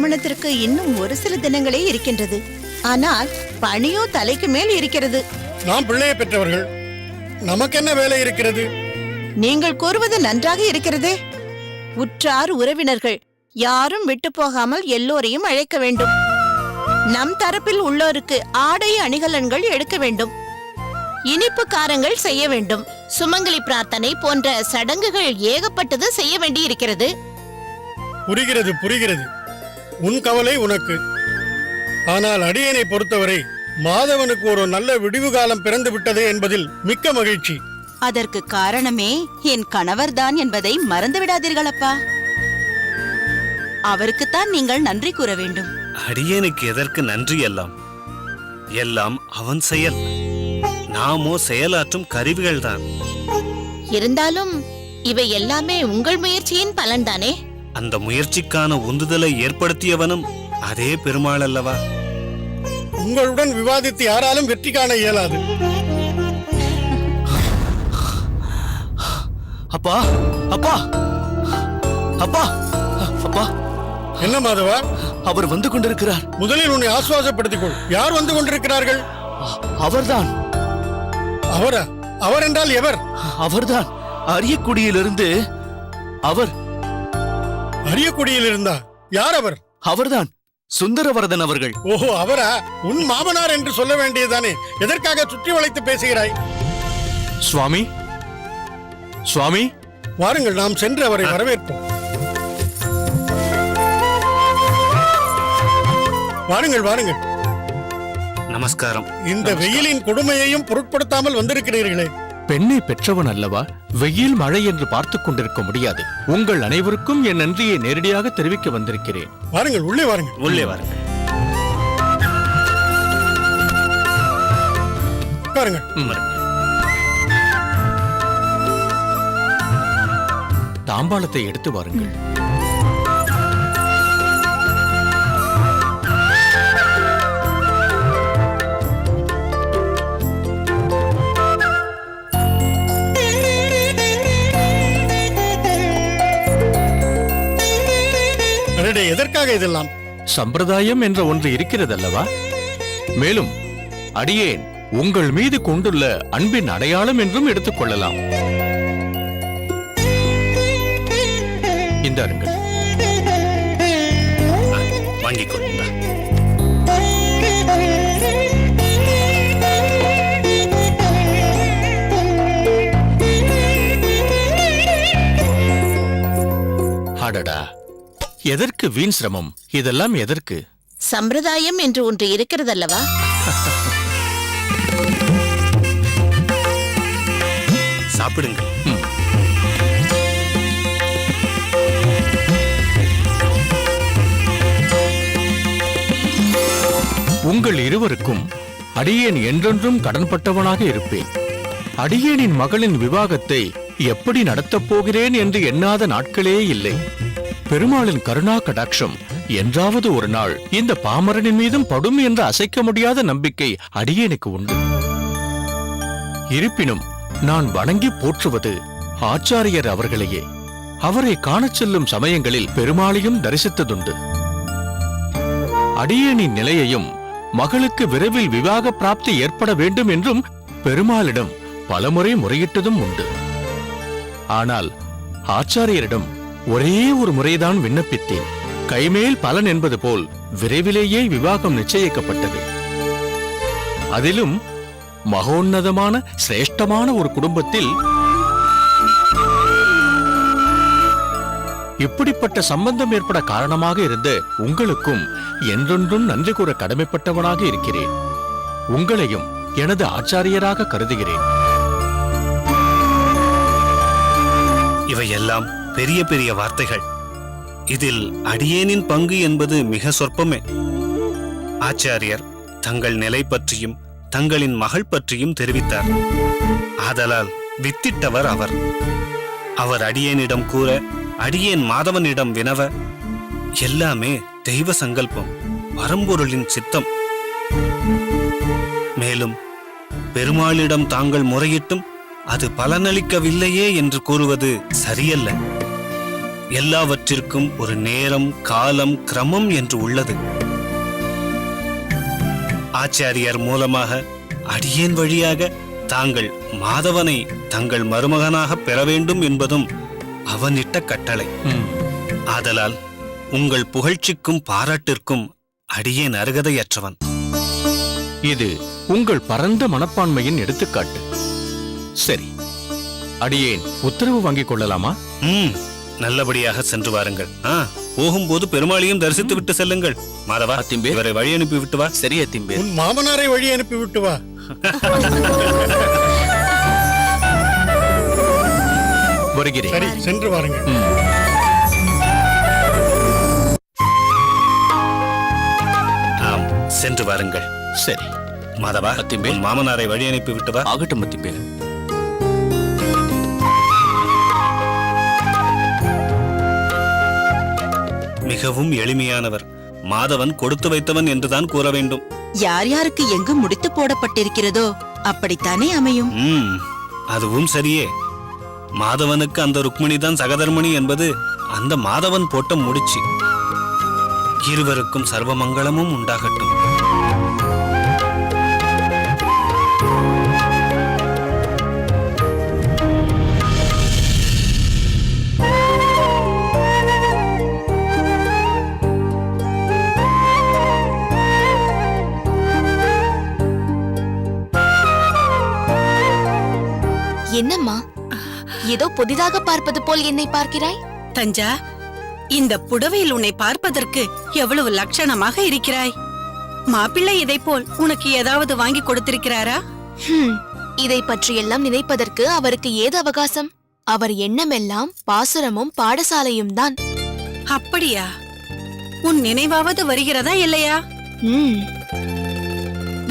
திருமணத்திற்கு இன்னும் ஒரு சில தினங்களே இருக்கின்றது. ஆனால் பணியோ தலைக்கு மேல் இருக்கிறது. நாம் பிள்ளையை பெற்றவர்கள், நமக்கு என்ன வேலை இருக்கிறது? நீங்கள் கூறுவது நன்றாக இருக்கிறதே. உற்றார் உறவினர்கள் யாரும் விட்டு போகாமல் எல்லோரையும் அழைக்க வேண்டும். நம் தரப்பில் உள்ளோருக்கு ஆடை அணிகலன்கள் எடுக்க வேண்டும். இனிப்பு காரங்கள் செய்ய வேண்டும். சுமங்கலி பிரார்த்தனை போன்ற சடங்குகள் ஏகப்பட்டது செய்ய வேண்டி இருக்கிறது. புரிகிறது புரிகிறது, உன் கவலை உனக்கு. ஆனால் அடியனை பொறுத்தவரை மாதவனுக்கு ஒரு நல்ல விடிவு காலம் பிறந்து விட்டதே என்பதில் மிக்க மகிழ்ச்சி. அதற்கு காரணமே என் கணவர்தான் என்பதை மறந்து விடாதீர்கள் அப்பா. அவருக்குத்தான் நீங்கள் நன்றி கூற வேண்டும். அடியேனுக்கு எதற்கு நன்றி? எல்லாம் எல்லாம் அவன் செயல். நாமோ செயலாற்றும் கருவிகள்தான். இருந்தாலும் இவை எல்லாமே உங்கள் முயற்சியின் பலன்தானே? அந்த முயற்சிக்கான உந்துதலை ஏற்படுத்தியவனும் அதே பெருமாள் அல்லவா? உங்களுடன் விவாதித்து யாராலும் வெற்றி காண இயலாது. அப்பா அப்பா அப்பா அப்பா, என்ன மாதவா? அவர் வந்து கொண்டிருக்கிறார். முதலில் உன்னை ஆசுவாசப்படுத்திக் கொள். யார் வந்து கொண்டிருக்கிறார்கள்? அவர்தான். அவரா? அவர் என்றால் எவர்? அவர்தான் அரியக்குடியிலிருந்து. அவர் அரியக்குடியில் இருந்தா? யார் அவர்? அவர்தான் சுந்தரவரதன் அவர்கள். ஓஹோ, அவரா? உன் மாமனார் என்று சொல்ல வேண்டியதானே, எதற்காக சுற்றி வளைத்து பேசுகிறாய்? சுவாமி சுவாமி, வாருங்கள், நாம் சென்று அவரை வரவேற்போம். வாருங்கள் வாருங்கள். நமஸ்காரம். இந்த வெயிலின் கொடுமையையும் பொருட்படுத்தாமல் வந்திருக்கிறீர்களே. பெண்ணை பெற்றவன் அல்லவா, வெயில் மழை என்று பார்த்துக் கொண்டிருக்க முடியாது. உங்கள் அனைவருக்கும் என் நன்றியை நேரடியாக தெரிவிக்க வந்திருக்கிறேன். வாருங்கள், உள்ளே வாருங்கள். உள்ளே வாருங்கள். உட்காருங்கள். தாம்பாளத்தை எடுத்து வாருங்கள். எதற்காக இதெல்லாம்? சம்பிரதாயம் என்ற ஒன்று இருக்கிறது அல்லவா? மேலும் அடியேன் உங்கள் மீது கொண்டுள்ள அன்பின் அடையாளம் என்றும் எடுத்துக் கொள்ளலாம். இந்தாருங்கள். வாங்கிக் கொள்ளுங்கள். அடடா, எதற்கு வீண் சிரமம்? இதெல்லாம் எதற்கு? சம்பிரதாயம் என்று ஒன்று இருக்கிறதல்லவா? சாப்பிடுங்கள். உங்கள் இருவருக்கும் அடியேன் என்றென்றும் கடன்பட்டவனாக இருப்பேன். அடியேனின் மகளின் விவாகத்தை எப்படி நடத்தப் போகிறேன் என்று எண்ணாத நாட்களே இல்லை. பெருமாளின் கருணா கடாட்சம் என்றாவது ஒரு நாள் இந்த பாமரனின் மீதும் படும் என்ற அசைக்க முடியாத நம்பிக்கை அடியேனுக்கு உண்டு. இருப்பினும் நான் வணங்கி போற்றுவது ஆச்சாரியர் அவர்களையே. அவரை காணச் செல்லும் சமயங்களில் பெருமாளையும் தரிசித்ததுண்டு. அடியேனின் நிலையையும் மகளுக்கு விரைவில் விவாக பிராப்தி ஏற்பட வேண்டும் என்றும் பெருமாளிடம் பலமுறை முறையிட்டதும் உண்டு. ஆனால் ஆச்சாரியரிடம் ஒரே ஒரு முறைதான் விண்ணப்பித்தேன். கைமேல் பலன் என்பது போல் விரைவிலேயே விவாகம் நிச்சயிக்கப்பட்டது. அதிலும் மகோன்னதமான சிரேஷ்டமான ஒரு குடும்பத்தில் இப்படிப்பட்ட சம்பந்தம் ஏற்பட காரணமாக இருந்த உங்களுக்கும் என்றொன்றும் நன்றி கூற கடமைப்பட்டவனாக இருக்கிறேன். உங்களையும் எனது ஆச்சாரியராக கருதுகிறேன். இவையெல்லாம் பெரிய பெரிய வார்த்தைகள். இதில் அடியேனின் பங்கு என்பது மிக சொற்பமே. ஆச்சாரியர் தங்கள் நிலை பற்றியும் தங்களின் மகள் பற்றியும் தெரிவித்தார். ஆதலால் வித்திட்டவர் அவர். அவர் அடியேனிடம் கூற, அடியேன் மாதவனிடம் வினவ, எல்லாமே தெய்வ சங்கல்பம், பரம்பொருளின் சித்தம். மேலும் பெருமாளிடம் தாங்கள் முறையிட்டும் அது பலனளிக்கவில்லையே என்று கூறுவது சரியல்ல. எல்லாவற்றிற்கும் ஒரு நேரம், காலம், கிரமம் என்று உள்ளது. ஆச்சாரியார் மூலமாக அடியேன் வழியாக தாங்கள் மாதவனை தங்கள் மருமகனாக பெற வேண்டும் என்பதும் அவனிட்ட கட்டளை. ஆதலால் உங்கள் புகழ்ச்சிக்கும் பாராட்டிற்கும் அடியேன் அருகதையற்றவன். இது உங்கள் பரந்த மனப்பான்மையின் எடுத்துக்காட்டு. சரி, அடியேன் உத்தரவு வாங்கிக் கொள்ளலாமா? நல்லபடியாக சென்று வாருங்கள். போகும்போது பெருமாளையும் தரிசித்து விட்டு செல்லுங்கள். மாதவா, இவரை வழி அனுப்பி விட்டு வா. சரியா திம்பே. உன் மாமனாரை வழி அனுப்பி விட்டு வா. வருகிறேன். சரி, சென்று வாருங்கள். ஆம், சென்று வாருங்கள். சரி மாதவா, உன் மாமனாரை வழி அனுப்பி விட்டு வா. ஆகட்டும் அத்திம்பே. மிகவும் எளிமையானவர். மாதவன் கொடுத்து வைத்தவன் என்றுதான் கூற வேண்டும். யார் யாருக்கு எங்கு முடித்து போடப்பட்டிருக்கிறதோ அப்படித்தானே அமையும். அதுவும் சரியே. மாதவனுக்கு அந்த ருக்மிணி தான் சகதர்மணி என்பது அந்த மாதவன் போட்ட முடிச்சு. இருவருக்கும் சர்வமங்களமும் உண்டாகட்டும். என்னம்மா, ஏதோ புதிதாக பார்ப்பது போல் என்னை பார்க்கிறாய்? தஞ்சா, இந்த புடவையில் உன்னை பார்ப்பதற்கு எவ்வளவு லட்சணமாக இருக்கிறாய். மாப்பிள்ளை இதை போல் உனக்கு ஏதாவது வாங்கி கொடுத்திருக்கிறாரா? இதை பற்றியெல்லாம் நினைப்பதற்கு அவருக்கு ஏது அவகாசம்? அவர் எண்ணமெல்லாம் பாசுரமும் பாடசாலையும் தான். அப்படியா? உன் நினைவாவது வருகிறதா இல்லையா?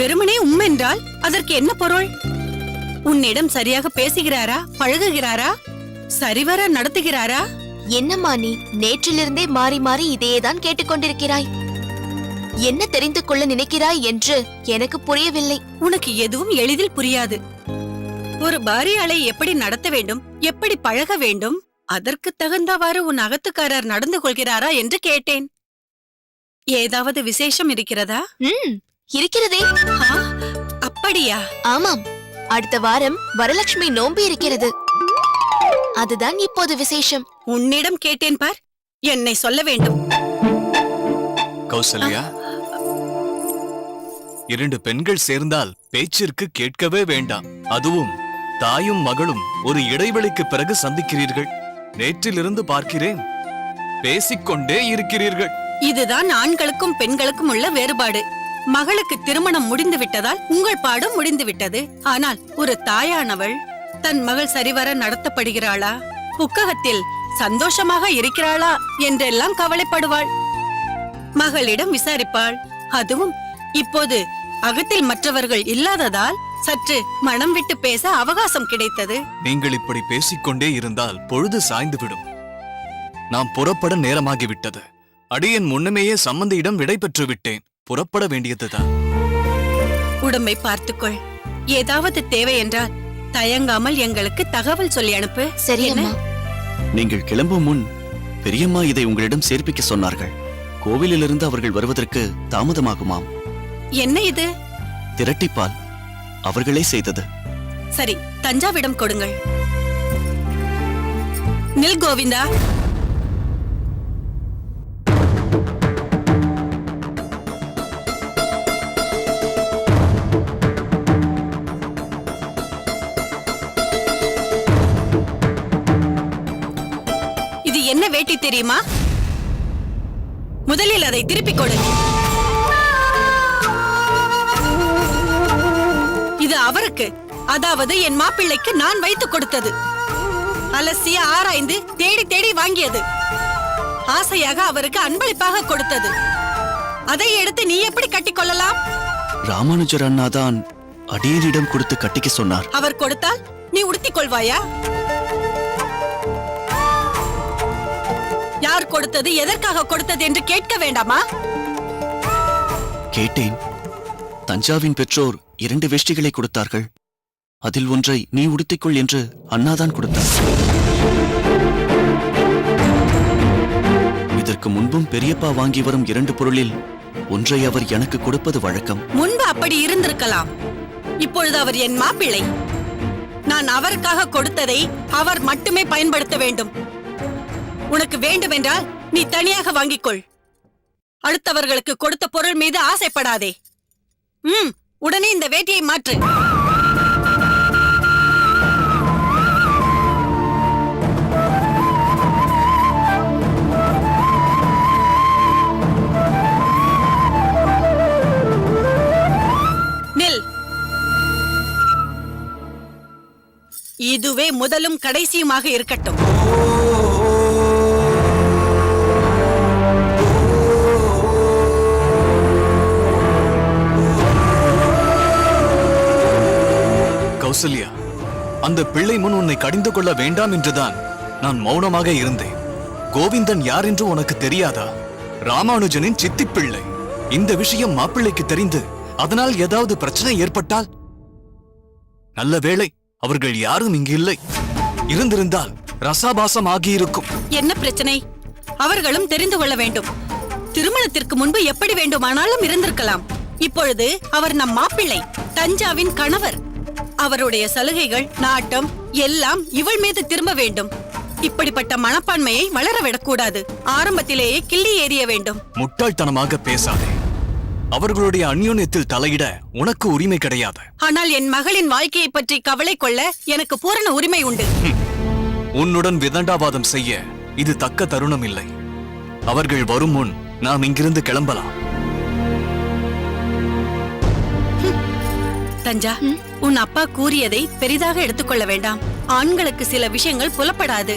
வெறுமனே என்றால் அதற்கு என்ன பொருள்? உன்னிடம் சரியாக பேசுகிறாரா, பழகுகிறாரா, சரிவர நடத்துகிறாரா? என்னம்மா நீ நேற்றிலிருந்தே மாறி மாறி இதையேதான் கேட்டுக்கொண்டிருக்கிறாய். என்ன தெரிந்து கொள்ள நினைக்கிறாய் என்று எனக்கு புரியவில்லை. உனக்கு எதுவும் எளிதில் புரியாது. ஒரு பாரியாளை எப்படி நடத்த வேண்டும், எப்படி பழக வேண்டும், அதற்கு தகுந்தவாறு உன் அகத்துக்காரர் நடந்து கொள்கிறாரா என்று கேட்டேன். ஏதாவது விசேஷம் இருக்கிறதா? இருக்கிறதே. அப்படியா? ஆமாம், அடுத்த வாரம் வரலட்சுமி நோன்பு இருக்கிறது. அதுதான் இப்போது விசேஷம். உன்னிடம் கேட்டேன் பார், என்னை சொல்ல வேண்டும். கௌசல்யா, 2 பெண்கள் சேர்ந்தால் பேச்சிற்கு கேட்கவே வேண்டாம். அதுவும் தாயும் மகளும் ஒரு இடைவெளிக்கு பிறகு சந்திக்கிறீர்கள். நேற்றிலிருந்து பார்க்கிறேன், பேசிக்கொண்டே இருக்கிறீர்கள். இதுதான் ஆண்களுக்கும் பெண்களுக்கும் உள்ள வேறுபாடு. மகளுக்கு திருமணம் முடிந்து விட்டதால் உங்கள் பாடும் முடிந்து விட்டது. ஆனால் ஒரு தாயானவள் தன் மகள் சரிவர நடத்தப்படுகிறாளா, புக்ககத்தில் சந்தோஷமாக இருக்கிறாளா என்றெல்லாம் கவலைப்படுவாள். மகளிடம் விசாரிப்பாள். அதுவும் இப்போது அகத்தில் மற்றவர்கள் இல்லாததால் சற்று மனம் விட்டு பேச அவகாசம் கிடைத்தது. நீங்கள் இப்படி பேசிக்கொண்டே இருந்தால் பொழுது சாய்ந்துவிடும். நாம் புறப்பட நேரமாகிவிட்டது. அடியேன் முன்னமேயே சம்பந்தியிடம் விடை பெற்று விட்டேன். புறப்பட வேண்டியதுதான். உடம்பை பார்த்துக்கொள். ஏதாவது தேவை என்றால் தயங்காமல் எங்களுக்கு தகவல் சொல்லி அனுப்பு. சரி அம்மா. நீங்கள் கிளம்பும் முன் பெரியம்மா இதை உங்களிடம் சேர்ப்பிக்க சொன்னார்கள். கோவிலிலிருந்து அவர்கள் வருவதற்கு தாமதமாகுமாம். என்ன இது? திரட்டிப்பால் அவர்களே செய்தது. சரி, தஞ்சாவிடம் கொடுங்கள். நில் கோவிந்தா. இது என்ன வேட்டி தெரியுமா? முதலில் அதை திருப்பிக் கொடு. இது அவருக்கு, அதாவது என் மாப்பிள்ளைக்கு நான் வைத்து கொடுத்தது. அலசிய ஆராய்ந்து தேடி தேடி வாங்கியது. ஆசையாக அவருக்கு அன்பளிப்பாக கொடுத்தது. அதை எடுத்து நீ எப்படி கட்டிக்கொள்ளலாம்? ராமானுஜர் அண்ணாதான் அடியேனிடம் கொடுத்து கட்டிக்க சொன்னார். அவர் கொடுத்தால் நீ உடுத்திக் கொள்வாயா? யார் கொடுத்தது, எதற்காக கொடுத்தது என்று கேட்க வேண்டாமா? கேட்டேன். தஞ்சாவின் பெற்றோர் 2 வேஷ்டிகளை கொடுத்தார்கள். அதில் ஒன்றை நீ உடுத்திக்கொள் என்று அண்ணாதான் கொடுத்தார். இதற்கு முன்பும் பெரியப்பா வாங்கி வரும் 2 பொருளில் ஒன்றை அவர் எனக்கு கொடுப்பது வழக்கம். முன்பு அப்படி இருந்திருக்கலாம். இப்பொழுது அவர் என் மாப்பிள்ளை. நான் அவருக்காக கொடுத்ததை அவர் மட்டுமே பயன்படுத்த வேண்டும். உனக்கு வேண்டுமென்றால் நீ தனியாக வாங்கிக்கொள். அடுத்தவர்களுக்கு கொடுத்த பொருள் மீது ஆசைப்படாதே. உடனே இந்த வேட்டியை மாற்று. நில். இதுவே முதலும் கடைசியுமாக இருக்கட்டும். கௌசல்யா, அந்த பிள்ளை முன் உன்னை கடிந்து கொள்ள வேண்டாம் என்றுதான் நான் மௌனமாக இருந்தேன். கோவிந்தன் யார் என்று உனக்கு தெரியாதா? ராமானுஜனின் சித்தி பிள்ளை. இந்த விஷயம் மாப்பிள்ளைக்கு தெரிந்து அதனால் ஏதாவது பிரச்சனை ஏற்பட்டால்? நல்ல வேளை அவர்கள் யாரும் இங்கு இல்லை. இருந்திருந்தால் ரசாபாசம் ஆகியிருக்கும். என்ன பிரச்சனை? அவர்களும் தெரிந்து கொள்ள வேண்டும். திருமணத்திற்கு முன்பு எப்படி வேண்டுமானாலும் இருந்திருக்கலாம். இப்பொழுது அவர் நம் மாப்பிள்ளை, தஞ்சாவின் கணவர். அவருடைய சலுகைகள், நாட்டம் எல்லாம் இவள் மீது திரும்ப வேண்டும். இப்படிப்பட்ட மனப்பான்மையை வளரவிடக்கூடாது. ஆரம்பத்திலேயே கிள்ளி எறிய வேண்டும். முட்டாள்தனமாக பேசாதே. அவர்களுடைய அந்யோன்யத்தில் தலையிட உனக்கு உரிமை கிடையாது. ஆனால் என் மகளின் வாழ்க்கையை பற்றி கவலை கொள்ள எனக்கு பூரண உரிமை உண்டு. உன்னுடன் விதண்டாவாதம் செய்ய இது தக்க தருணம் இல்லை. அவர்கள் வரும் முன் நாம் இங்கிருந்து கிளம்பலாம். தஞ்சா, உன் அப்பா கூறியதை பெரிதாக எடுத்துக்கொள்ள வேண்டாம். ஆண்களுக்கு சில விஷயங்கள் புலப்படாது.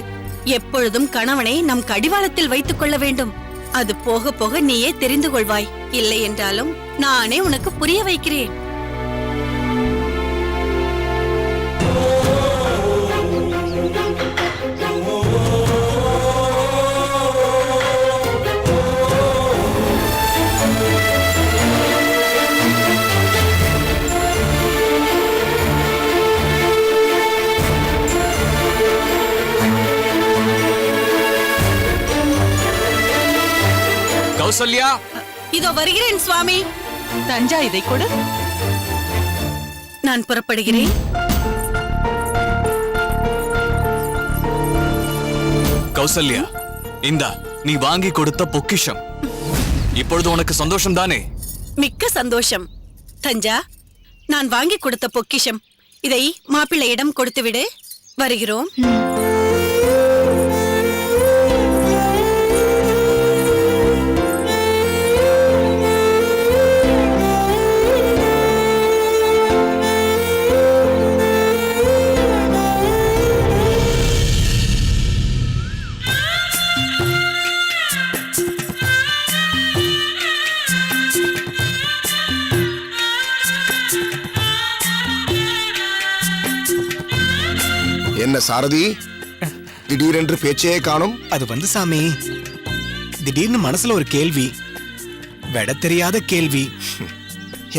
எப்பொழுதும் கணவனை நம் கடிவாளத்தில் வைத்துக் கொள்ள வேண்டும். அது போக போக நீயே தெரிந்து கொள்வாய். இல்லை என்றாலும் நானே உனக்கு புரிய வைக்கிறேன். கௌசல்யா, இதோ வருகிறேன் சுவாமி. தஞ்சா, இதை கொடு. நான் புறப்படுகிறேன். கௌசல்யா, இந்தா நீ வாங்கி கொடுத்த பொக்கிஷம். இப்பொழுது உனக்கு சந்தோஷம் தானே? மிக்க சந்தோஷம். தஞ்சா, நான் வாங்கி கொடுத்த பொக்கிஷம். இதை மாப்பிள்ளையிடம் கொடுத்துவிடு. வருகிறோம். என்ன சாரதி, திடீரென்று பேச்சே காணும்? அது சாமி, திடீர்னு மனசுல ஒரு கேள்வி, விட தெரியாத கேள்வி.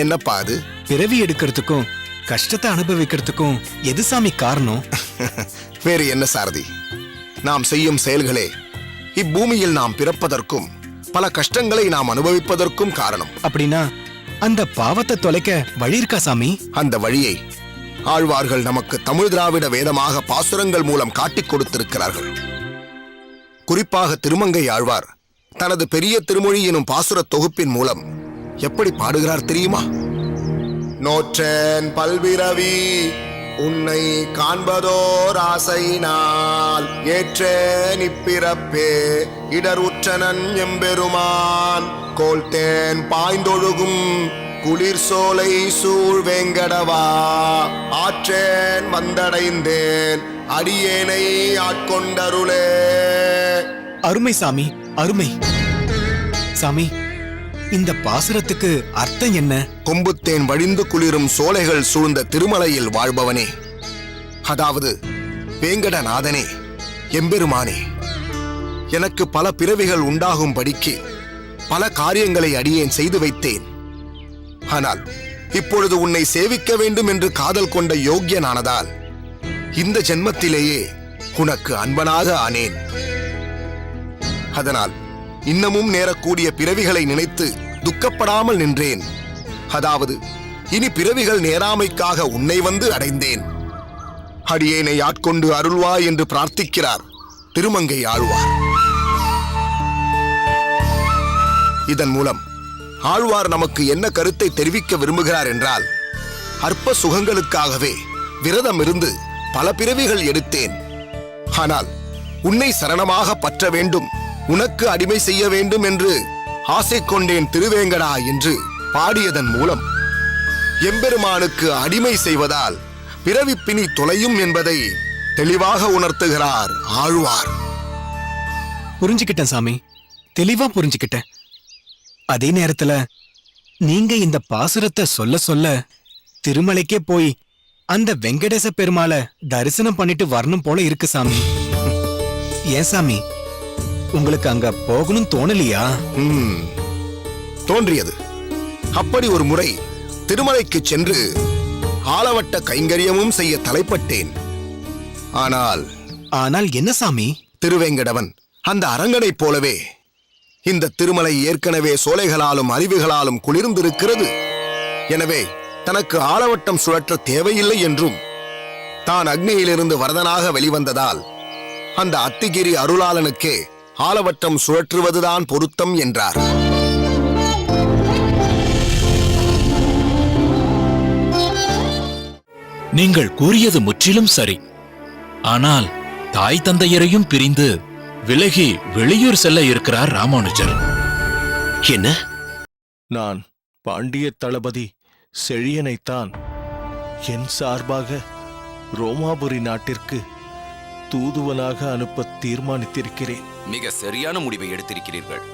என்னப்பா அது? பிறவி எடுக்கிறதுக்கும் கஷ்டத்தை அனுபவிக்கிறதுக்கும் எது சாமி காரணம்? வேறு என்ன சாரதி, நாம் செய்யும் செயல்களே இப்பூமியில் நாம் பிறப்பதற்கும் பல கஷ்டங்களை நாம் அனுபவிப்பதற்கும் காரணம். அப்படின்னா அந்த பாவத்தை தொலைக்க வழி இருக்கா சாமி? அந்த வழியை ஆழ்வார்கள் நமக்கு தமிழ் திராவிட வேதமாக பாசுரங்கள் மூலம் காட்டிக் கொடுத்திருக்கிறார்கள். குறிப்பாக திருமங்கை ஆழ்வார் தனது பெரிய திருமொழி எனும் பாசுர தொகுப்பின் மூலம் எப்படி பாடுகிறார் தெரியுமா? நோற்றேன் பல்விரவி உன்னை காண்பதோர் ஆசையினால் ஏற்றேன் இப்பிறப்பே இடருற்றனன் எம்பெருமான் கோல்தேன் பாய்ந்தொழுகும் குளிர் சோலை சூழ் வேங்கடவா ஆற்றேன் வந்தடைந்தேன் அடியேனை ஆட்கொண்டருளே. அருமை சாமி, அருமை. சாமி, இந்த பாசுரத்துக்கு அர்த்தம் என்ன? கொம்புத்தேன் வழிந்து குளிரும் சோலைகள் சூழ்ந்த திருமலையில் வாழ்பவனே, அதாவது வேங்கடநாதனே, எம்பெருமானே, எனக்கு பல பிறவிகள் உண்டாகும்படிக்கு பல காரியங்களை அடியேன் செய்து வைத்தேன். ஆனால் இப்பொழுது உன்னை சேவிக்க வேண்டும் என்று காதல் கொண்ட யோக்கியனானதால் இந்த ஜென்மத்திலேயே உனக்கு அன்பனாக ஆனேன். அதனால் இன்னமும் நேரக்கூடிய பிறவிகளை நினைத்து துக்கப்படாமல் நின்றேன். அதாவது இனி பிறவிகள் நேராமைக்காக உன்னை வந்து அடைந்தேன். அடியேனை ஆட்கொண்டு அருள்வாய் என்று பிரார்த்திக்கிறார் திருமங்கை ஆழ்வார். இதன் மூலம் ஆழ்வார் நமக்கு என்ன கருத்தை தெரிவிக்க விரும்புகிறார் என்றால், அற்ப சுகங்களுக்காகவே விரதம் இருந்து பல பிறவிகள் எடுத்தேன். ஆனால் உன்னை சரணமாக பற்ற வேண்டும், உனக்கு அடிமை செய்ய வேண்டும் என்று ஆசை கொண்டேன் திருவேங்கடா என்று பாடியதன் மூலம் எம்பெருமானுக்கு அடிமை செய்வதால் பிறவிப்பினி தொலையும் என்பதை தெளிவாக உணர்த்துகிறார் ஆழ்வார். புரிஞ்சுக்கிட்டேன் சாமி, தெளிவா புரிஞ்சுக்கிட்டேன். அதே நேரத்துல நீங்க இந்த பாசுரத்தை சொல்ல சொல்ல திருமலைக்கே போய் அந்த வெங்கடேச பெருமாளை தரிசனம் பண்ணிட்டு வரணும் போல இருக்கு சாமி. ஏன் சாமி, உங்களுக்கு அங்க போகணும் தோணலையா? தோன்றியது. அப்படி ஒரு முறை திருமலைக்கு சென்று ஆளவட்ட கைங்கரியமும் செய்ய தலைப்பட்டேன். ஆனால் என்ன சாமி? திருவேங்கடவன் அந்த அரங்கனைப் போலவே இந்த திருமலை ஏற்கனவே சோலைகளாலும் அருவிகளாலும் குளிர்ந்திருக்கிறது. எனவே தனக்கு ஆளவட்டம் சுழற்ற தேவையில்லை என்றும், தான் அக்னியிலிருந்து வரதனாக வெளிவந்ததால் அந்த அத்திகிரி அருளாளனுக்கே ஆளவட்டம் சுழற்றுவதுதான் பொருத்தம் என்றார். நீங்கள் கூறியது முற்றிலும் சரி. ஆனால் தாய் தந்தையரையும் பிரிந்து விலகி வெளியூர் செல்ல இருக்கிறார் ராமானுஜர். என்ன? நான் பாண்டிய தளபதி செழியனைத்தான் என் சார்பாக ரோமாபுரி நாட்டிற்கு தூதுவனாக அனுப்ப தீர்மானித்திருக்கிறேன். மிக சரியான முடிவை எடுத்திருக்கிறீர்கள்.